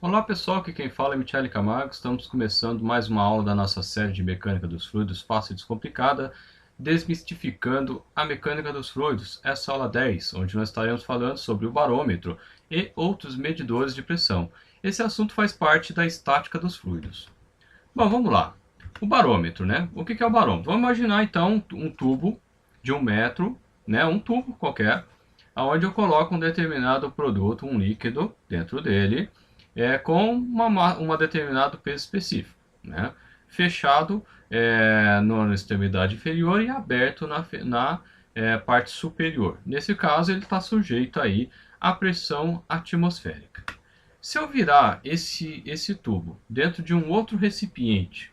Olá pessoal, aqui quem fala é Michele Camargo. Estamos começando mais uma aula da nossa série de mecânica dos fluidos fácil e descomplicada, desmistificando a mecânica dos fluidos. Essa é a aula 10, onde nós estaremos falando sobre o barômetro e outros medidores de pressão. Esse assunto faz parte da estática dos fluidos. Bom, vamos lá. O barômetro, né? O que é o barômetro? Vamos imaginar então um tubo de 1 metro, né? Um tubo qualquer, onde eu coloco um determinado produto, um líquido dentro dele, com uma determinado peso específico, né? Fechado na extremidade inferior e aberto na parte superior. Nesse caso, ele está sujeito aí à pressão atmosférica. Se eu virar esse tubo dentro de um outro recipiente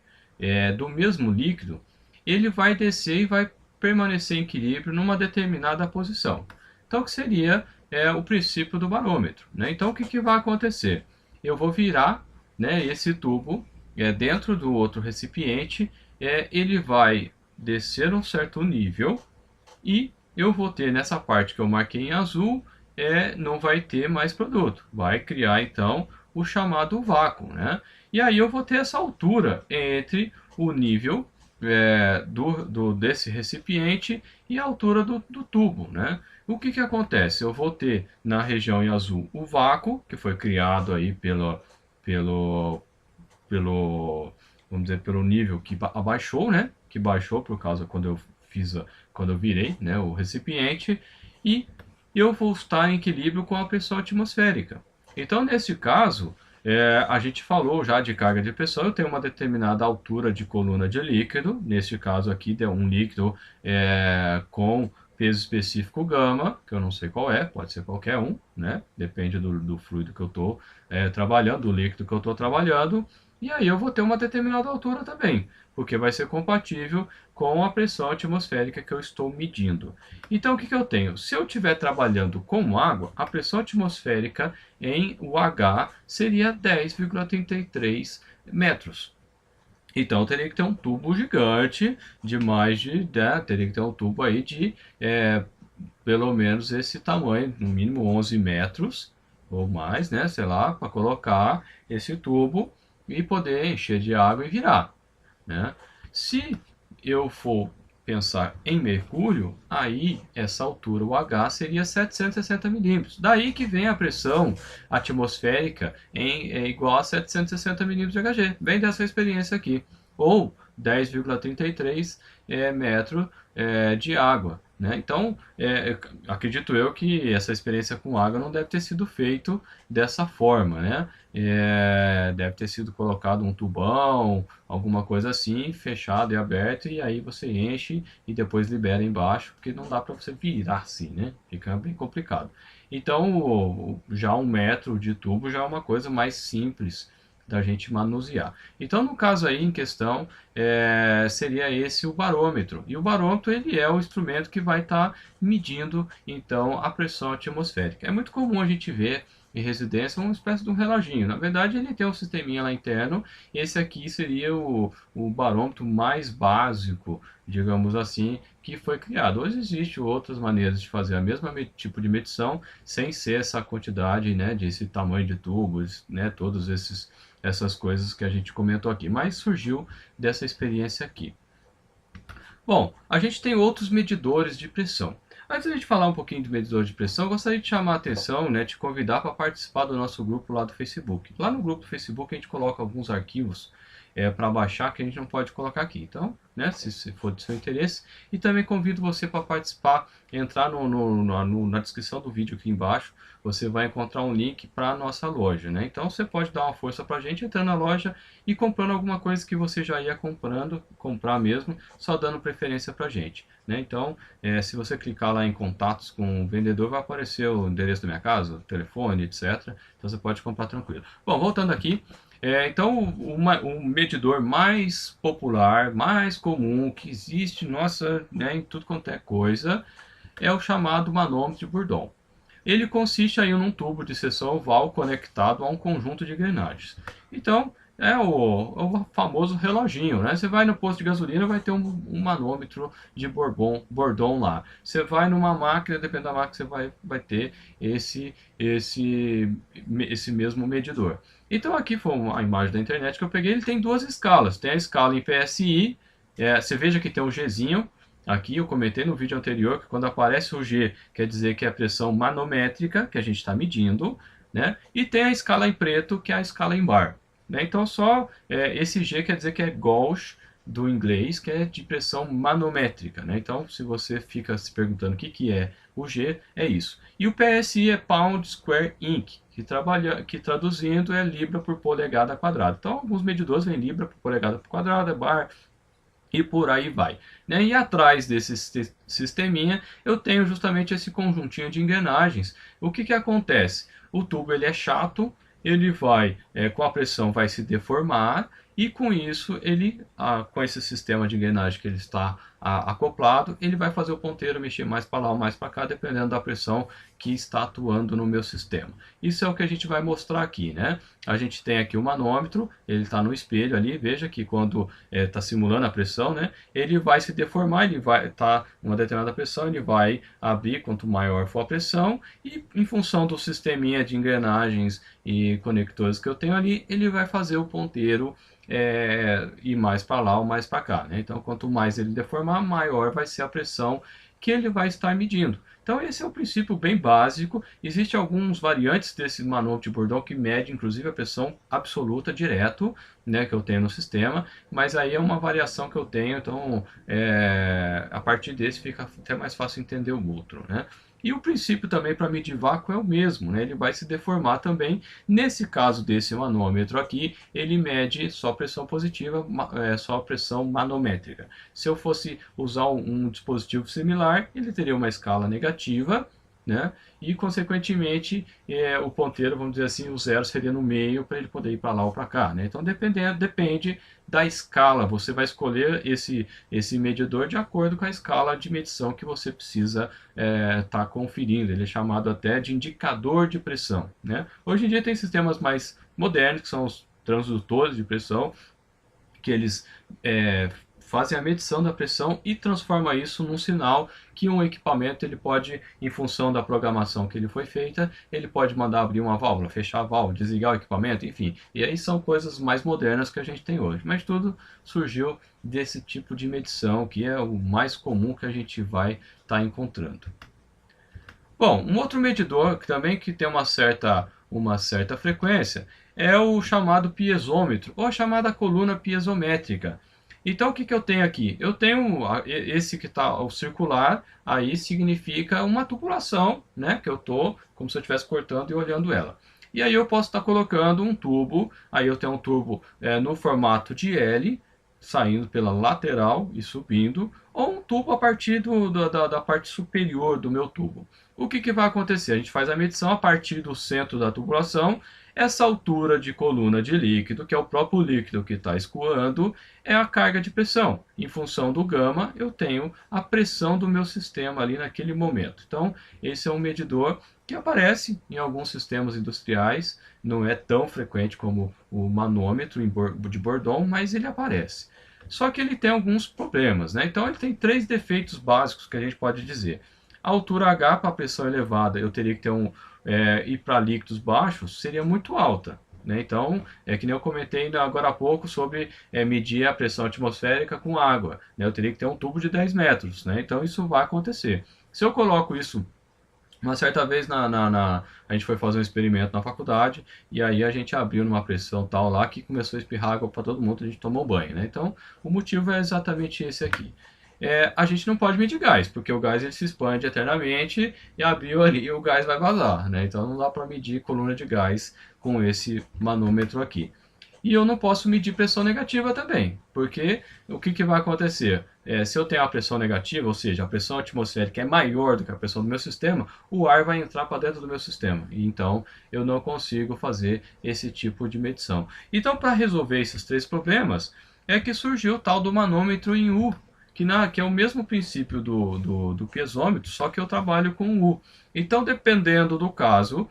do mesmo líquido, ele vai descer e vai permanecer em equilíbrio numa determinada posição. Então, o que seria o princípio do barômetro, né? Então, o que vai acontecer? Eu vou virar, né, esse tubo dentro do outro recipiente, ele vai descer um certo nível e eu vou ter nessa parte que eu marquei em azul, não vai ter mais produto. Vai criar então o chamado vácuo, né? E aí eu vou ter essa altura entre o nível desse recipiente e a altura do tubo, né? O que acontece? Eu vou ter na região em azul o vácuo, que foi criado aí pelo, vamos dizer, pelo nível que abaixou, né? Que baixou por causa quando eu virei, né, o recipiente, e eu vou estar em equilíbrio com a pressão atmosférica. Então, nesse caso, a gente falou já de carga de pressão, eu tenho uma determinada altura de coluna de líquido, neste caso aqui deu um líquido com peso específico gama, que eu não sei qual é, pode ser qualquer um, né? Depende do fluido que eu estou trabalhando, do líquido que eu estou trabalhando, e aí eu vou ter uma determinada altura também, porque vai ser compatível com a pressão atmosférica que eu estou medindo. Então o que eu tenho? Se eu estiver trabalhando com água, a pressão atmosférica em UH seria 10,33 metros. Então teria que ter um tubo gigante de mais de, né, teria que ter um tubo aí de pelo menos esse tamanho, no mínimo 11 metros ou mais, né, sei lá, para colocar esse tubo e poder encher de água e virar, né? Se eu for pensar em mercúrio, aí essa altura, o H, seria 760 milímetros. Daí que vem a pressão atmosférica igual a 760 milímetros de Hg. Vem dessa experiência aqui. Ou 10,33 metro de água. Né? Então, acredito eu que essa experiência com água não deve ter sido feito dessa forma, né? Deve ter sido colocado um tubão, alguma coisa assim, fechado e aberto, e aí você enche e depois libera embaixo, porque não dá para você virar assim, né? Fica bem complicado. Então, já 1 metro de tubo já é uma coisa mais simples da gente manusear. Então, no caso aí em questão, seria esse o barômetro. E o barômetro ele é o instrumento que vai estar medindo então a pressão atmosférica. É muito comum a gente ver em residência uma espécie de um reloginho. Na verdade, ele tem um sisteminha lá interno. Esse aqui seria o barômetro mais básico, digamos assim, que foi criado. Hoje existem outras maneiras de fazer a mesma tipo de medição sem ser essa quantidade, né, desse tamanho de tubos, né, todos essas coisas que a gente comentou aqui, mas surgiu dessa experiência aqui. Bom, a gente tem outros medidores de pressão. Antes de a gente falar um pouquinho de medidor de pressão, eu gostaria de chamar a atenção, né, te convidar para participar do nosso grupo lá do Facebook. Lá no grupo do Facebook a gente coloca alguns arquivos para baixar que a gente não pode colocar aqui. Então, né, se for de seu interesse. E também convido você para participar, entrar na descrição do vídeo aqui embaixo, você vai encontrar um link para a nossa loja. Né? Então você pode dar uma força para a gente entrando na loja e comprando alguma coisa que você já ia comprar mesmo, só dando preferência para a gente. Né? Então, se você clicar lá em contatos com o vendedor, vai aparecer o endereço da minha casa, o telefone, etc. Então você pode comprar tranquilo. Bom, voltando aqui, então o medidor mais popular, mais comum, que existe, nossa, né, em tudo quanto é coisa, é o chamado manômetro de Bourdon. Ele consiste aí num tubo de seção oval conectado a um conjunto de engrenagens. Então, é o famoso reloginho, né? Você vai no posto de gasolina, vai ter um manômetro de Bourdon lá. Você vai numa máquina, dependendo da máquina, você vai ter esse mesmo medidor. Então aqui foi a imagem da internet que eu peguei, ele tem duas escalas. Tem a escala em PSI, você veja que tem um Gzinho. Aqui eu comentei no vídeo anterior que quando aparece o G, quer dizer que é a pressão manométrica que a gente está medindo, né? E tem a escala em preto, que é a escala em bar. Né? Então, só esse G quer dizer que é Gauge do inglês, que é de pressão manométrica. Né? Então, se você fica se perguntando o que é o G, é isso. E o PSI é Pound Square Inch, que traduzindo é libra por polegada quadrada. Então, alguns medidores vêm libra por polegada quadrada, bar, e por aí vai. Né? E atrás desse sisteminha eu tenho justamente esse conjuntinho de engrenagens. O que acontece? O tubo ele é chato, ele vai, com a pressão vai se deformar e com isso ele, com esse sistema de engrenagem que ele está acoplado, ele vai fazer o ponteiro mexer mais para lá ou mais para cá, dependendo da pressão que está atuando no meu sistema. Isso é o que a gente vai mostrar aqui, né? A gente tem aqui o manômetro, ele está no espelho ali, veja que quando está simulando a pressão, né? Ele vai se deformar, ele vai estar uma determinada pressão, ele vai abrir quanto maior for a pressão e em função do sisteminha de engrenagens e conectores que eu tenho ali, ele vai fazer o ponteiro ir mais para lá ou mais para cá. Né? Então, quanto mais ele deformar, maior vai ser a pressão que ele vai estar medindo. Então, esse é o princípio bem básico. Existem alguns variantes desse manômetro de Bourdon que mede, inclusive, a pressão absoluta direto, né, que eu tenho no sistema, mas aí é uma variação que eu tenho, então, a partir desse fica até mais fácil entender o outro, né? E o princípio também para medir vácuo é o mesmo, né? Ele vai se deformar também. Nesse caso desse manômetro aqui, ele mede só pressão positiva, só pressão manométrica. Se eu fosse usar um dispositivo similar, ele teria uma escala negativa, né? E consequentemente o ponteiro, vamos dizer assim, o zero seria no meio para ele poder ir para lá ou para cá, né? Então depende da escala, você vai escolher esse medidor de acordo com a escala de medição que você precisa estar conferindo. Ele é chamado até de indicador de pressão, né? Hoje em dia tem sistemas mais modernos que são os transdutores de pressão, que eles fazem a medição da pressão e transforma isso num sinal que um equipamento ele pode, em função da programação que ele foi feita, ele pode mandar abrir uma válvula, fechar a válvula, desligar o equipamento, enfim. E aí são coisas mais modernas que a gente tem hoje. Mas tudo surgiu desse tipo de medição, que é o mais comum que a gente vai estar encontrando. Bom, um outro medidor que também tem uma certa frequência é o chamado piezômetro, ou a chamada coluna piezométrica. Então, o que eu tenho aqui? Eu tenho esse que está ao circular, aí significa uma tubulação, né? Que eu estou como se eu estivesse cortando e olhando ela. E aí eu posso estar colocando um tubo, aí eu tenho um tubo no formato de L, saindo pela lateral e subindo, ou um tubo a partir da parte superior do meu tubo. O que vai acontecer? A gente faz a medição a partir do centro da tubulação. Essa altura de coluna de líquido, que é o próprio líquido que está escoando, é a carga de pressão. Em função do gama, eu tenho a pressão do meu sistema ali naquele momento. Então, esse é um medidor que aparece em alguns sistemas industriais, não é tão frequente como o manômetro de Bourdon, mas ele aparece. Só que ele tem alguns problemas, né? Então ele tem 3 defeitos básicos que a gente pode dizer. A altura H para a pressão elevada, eu teria que ter ir para líquidos baixos, seria muito alta. Né? Então, é que nem eu comentei agora há pouco sobre medir a pressão atmosférica com água. Né? Eu teria que ter um tubo de 10 metros. Né? Então, isso vai acontecer. Se eu coloco isso uma certa vez a gente foi fazer um experimento na faculdade e aí a gente abriu numa pressão tal lá que começou a espirrar água para todo mundo, a gente tomou banho, né? Então o motivo é exatamente esse aqui. A gente não pode medir gás, porque o gás ele se expande eternamente e abriu ali e o gás vai vazar, né? Então não dá para medir coluna de gás com esse manômetro aqui. E eu não posso medir pressão negativa também, porque o que vai acontecer? Se eu tenho a pressão negativa, ou seja, a pressão atmosférica é maior do que a pressão do meu sistema, o ar vai entrar para dentro do meu sistema. E então eu não consigo fazer esse tipo de medição. Então, para resolver esses 3 problemas, é que surgiu o tal do manômetro em U, que é o mesmo princípio do piezômetro, só que eu trabalho com U. Então, dependendo do caso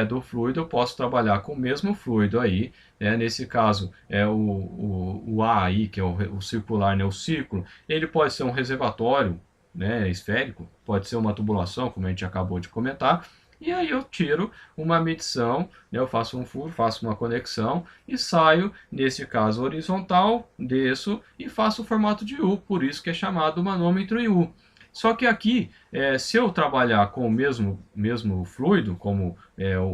do fluido, eu posso trabalhar com o mesmo fluido aí. Nesse caso, o A aí, que é o circular, né, o círculo, ele pode ser um reservatório, né, esférico, pode ser uma tubulação, como a gente acabou de comentar, e aí eu tiro uma medição, né, eu faço um furo, faço uma conexão e saio, nesse caso horizontal, desço e faço o formato de U, por isso que é chamado manômetro em U. Só que aqui, se eu trabalhar com o mesmo fluido, como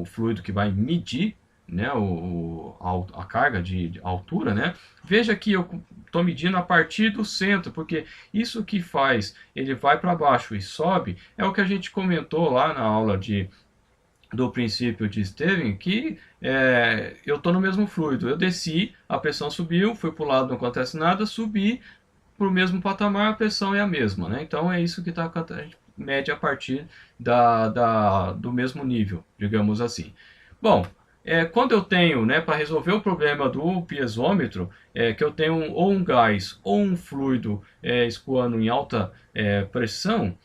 o fluido que vai medir, né, a carga de altura, né, veja que eu estou medindo a partir do centro, porque isso que faz, ele vai para baixo e sobe, é o que a gente comentou lá na aula do princípio de Stevens, que eu estou no mesmo fluido, eu desci, a pressão subiu, fui para o lado, não acontece nada, subi para o mesmo patamar, a pressão é a mesma, né? Então é isso que a gente mede a partir do mesmo nível, digamos assim. Bom, quando eu tenho, né, para resolver o problema do piezômetro, que eu tenho ou um gás ou um fluido escoando em alta pressão,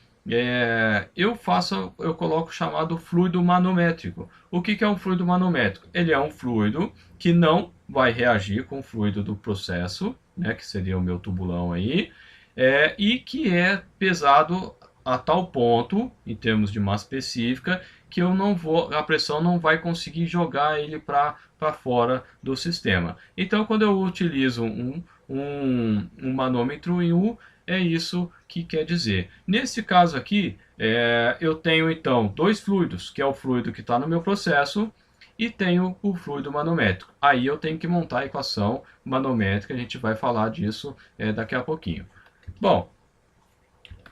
eu coloco o chamado fluido manométrico. O que é um fluido manométrico? Ele é um fluido que não vai reagir com o fluido do processo, né, que seria o meu tubulão aí, e que é pesado a tal ponto, em termos de massa específica, que a pressão não vai conseguir jogar ele para fora do sistema. Então, quando eu utilizo um manômetro em U, é isso que quer dizer. Nesse caso aqui, eu tenho então dois fluidos, que é o fluido que está no meu processo e tenho o fluido manométrico. Aí eu tenho que montar a equação manométrica, a gente vai falar disso daqui a pouquinho. Bom,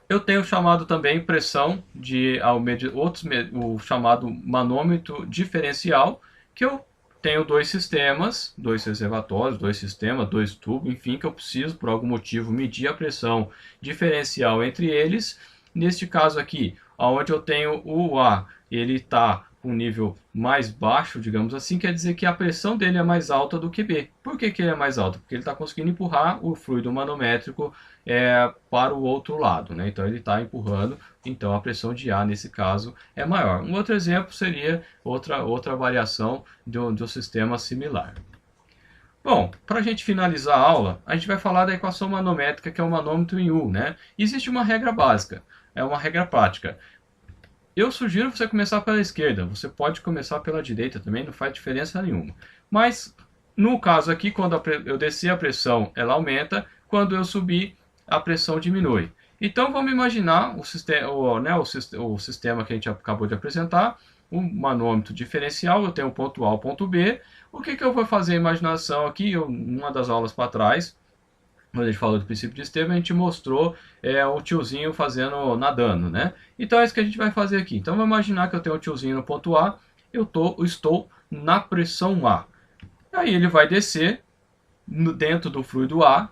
eu tenho chamado também pressão o chamado manômetro diferencial, que eu tenho dois sistemas, dois reservatórios, dois sistemas, dois tubos, enfim, que eu preciso, por algum motivo, medir a pressão diferencial entre eles. Neste caso aqui, onde eu tenho o A, ele está com um nível mais baixo, digamos assim, quer dizer que a pressão dele é mais alta do que B. Por que ele é mais alto? Porque ele está conseguindo empurrar o fluido manométrico para o outro lado, né? Então ele está empurrando, então a pressão de A nesse caso é maior. Um outro exemplo seria outra variação de um sistema similar. Bom, para a gente finalizar a aula, a gente vai falar da equação manométrica, que é o manômetro em U, né? Existe uma regra básica, é uma regra prática. Eu sugiro você começar pela esquerda, você pode começar pela direita também, não faz diferença nenhuma. Mas, no caso aqui, quando eu descer a pressão, ela aumenta, quando eu subir, a pressão diminui. Então, vamos imaginar o sistema que a gente acabou de apresentar, um manômetro diferencial, eu tenho o ponto A e o ponto B. O que eu vou fazer a imaginação aqui, uma das aulas para trás, quando a gente falou do princípio de Estevam, a gente mostrou o tiozinho nadando, né? Então é isso que a gente vai fazer aqui. Então vamos imaginar que eu tenho o tiozinho no ponto A, eu estou na pressão A. Aí ele vai descer dentro do fluido A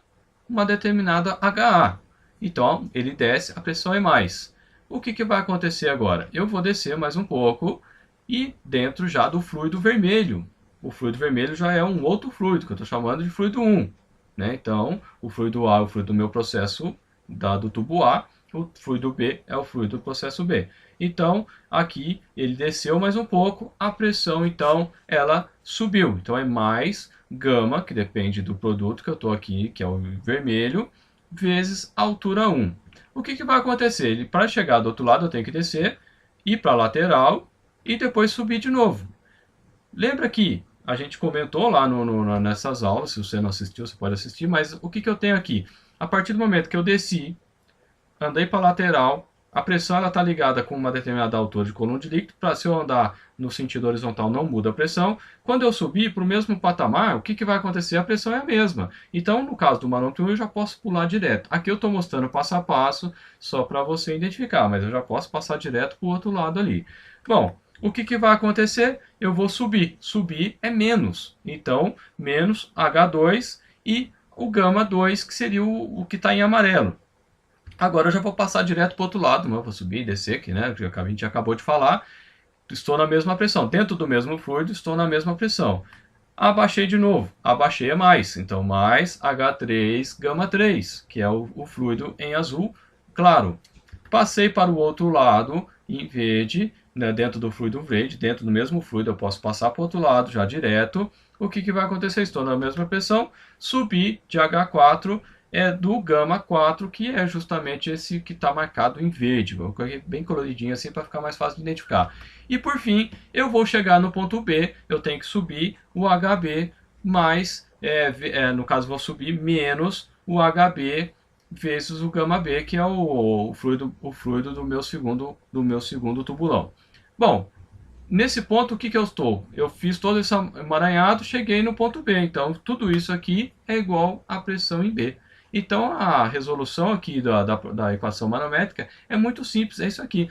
uma determinada HA. Então ele desce, a pressão é mais. O que vai acontecer agora? Eu vou descer mais um pouco e dentro já do fluido vermelho. O fluido vermelho já é um outro fluido, que eu estou chamando de fluido 1. Né? Então, o fluido A é o fluido do meu processo do tubo A, o fluido B é o fluido do processo B. Então, aqui ele desceu mais um pouco, a pressão então ela subiu. Então é mais gama, que depende do produto que eu estou aqui, que é o vermelho, vezes a altura 1. O que vai acontecer? Para chegar do outro lado eu tenho que descer, ir para a lateral e depois subir de novo. Lembra que a gente comentou lá nessas aulas, se você não assistiu, você pode assistir, mas o que eu tenho aqui? A partir do momento que eu desci, andei para a lateral, a pressão está ligada com uma determinada altura de coluna de líquido, para se eu andar no sentido horizontal não muda a pressão. Quando eu subir para o mesmo patamar, o que vai acontecer? A pressão é a mesma. Então, no caso do manômetro, eu já posso pular direto. Aqui eu estou mostrando passo a passo, só para você identificar, mas eu já posso passar direto para o outro lado ali. Bom, o que vai acontecer? Eu vou subir. Subir é menos. Então, menos H2 e o gama 2, que seria o que está em amarelo. Agora eu já vou passar direto para o outro lado. Eu vou subir e descer, que né, a gente acabou de falar. Estou na mesma pressão. Dentro do mesmo fluido, estou na mesma pressão. Abaixei de novo, abaixei é mais, então mais H3 gama 3, que é o fluido em azul claro. Passei para o outro lado, em verde, né, dentro do fluido verde, dentro do mesmo fluido, eu posso passar para o outro lado já direto. O que vai acontecer? Estou na mesma pressão, subi de H4 do gama 4, que é justamente esse que está marcado em verde. Vou colocar bem coloridinho assim para ficar mais fácil de identificar. E por fim, eu vou chegar no ponto B, eu tenho que subir o HB mais, no caso vou subir menos o HB vezes o gama B, que é o fluido do meu segundo tubulão. Bom, nesse ponto, o que eu estou? Eu fiz todo esse emaranhado, cheguei no ponto B. Então, tudo isso aqui é igual à pressão em B. Então, a resolução aqui da equação manométrica é muito simples, é isso aqui.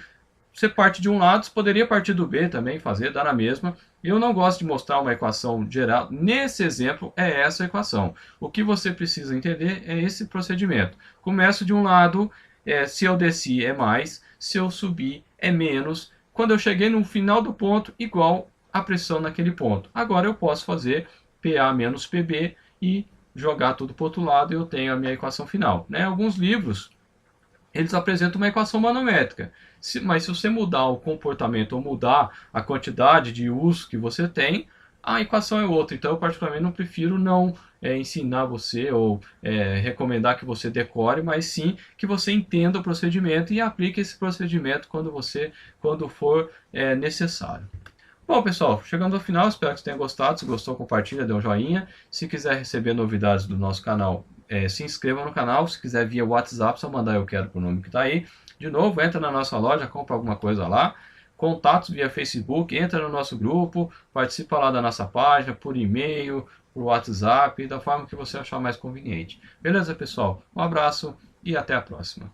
Você parte de um lado, você poderia partir do B também, fazer, dar na mesma. Eu não gosto de mostrar uma equação geral. Nesse exemplo, é essa equação. O que você precisa entender é esse procedimento. Começo de um lado, se eu desci é mais, se eu subir é menos. Quando eu cheguei no final do ponto, igual a pressão naquele ponto. Agora eu posso fazer PA menos PB e jogar tudo para o outro lado e eu tenho a minha equação final. Né? Alguns livros eles apresentam uma equação manométrica. Mas se você mudar o comportamento ou mudar a quantidade de uso que você tem, a equação é outra. Então, eu particularmente não prefiro não ensinar você ou recomendar que você decore, mas sim que você entenda o procedimento e aplique esse procedimento quando for necessário. Bom, pessoal, chegamos ao final, espero que você tenha gostado. Se gostou, compartilha, dê um joinha. Se quiser receber novidades do nosso canal, se inscreva no canal. Se quiser via WhatsApp, só mandar eu quero pro nome que está aí. De novo, entra na nossa loja, compra alguma coisa lá. Contatos via Facebook, entra no nosso grupo, participa lá da nossa página, por e-mail, por WhatsApp, da forma que você achar mais conveniente. Beleza, pessoal? Um abraço e até a próxima.